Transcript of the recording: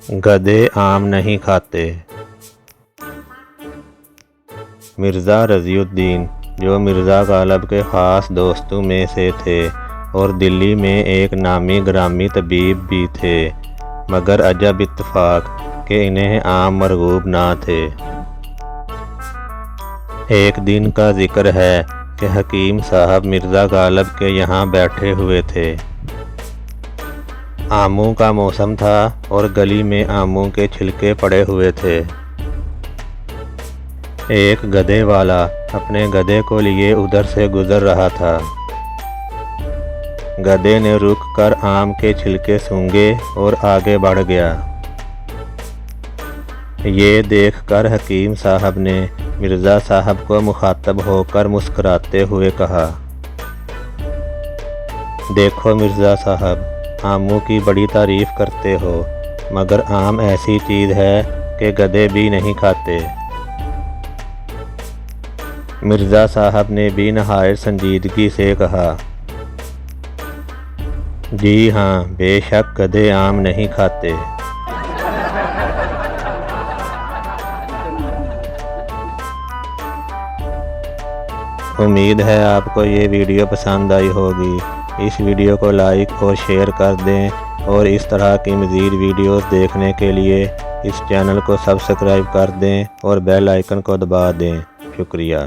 गधे आम नहीं खाते। मिर्ज़ा रज़ियुद्दीन, जो मिर्ज़ा गालिब के ख़ास दोस्तों में से थे और दिल्ली में एक नामी ग्रामी तबीब भी थे, मगर अजब इत्तेफ़ाक कि इन्हें आम मरग़ूब ना थे। एक दिन का ज़िक्र है कि हकीम साहब मिर्ज़ा गालिब के यहाँ बैठे हुए थे। आमों का मौसम था और गली में आमों के छिलके पड़े हुए थे। एक गधे वाला अपने गधे को लिए उधर से गुजर रहा था। गधे ने रुक कर आम के छिलके सूंघे और आगे बढ़ गया। ये देखकर हकीम साहब ने मिर्ज़ा साहब को मुखातब होकर मुस्कुराते हुए कहा, देखो मिर्ज़ा साहब, आमों की बड़ी तारीफ़ करते हो, मगर आम ऐसी चीज़ है कि गधे भी नहीं खाते। मिर्ज़ा साहब ने भी नहायत संजीदगी से कहा, जी हाँ, बेशक गधे आम नहीं खाते। उम्मीद है आपको ये वीडियो पसंद आई होगी। इस वीडियो को लाइक और शेयर कर दें और इस तरह की मज़ीद वीडियोस देखने के लिए इस चैनल को सब्सक्राइब कर दें और बेल आइकन को दबा दें। शुक्रिया।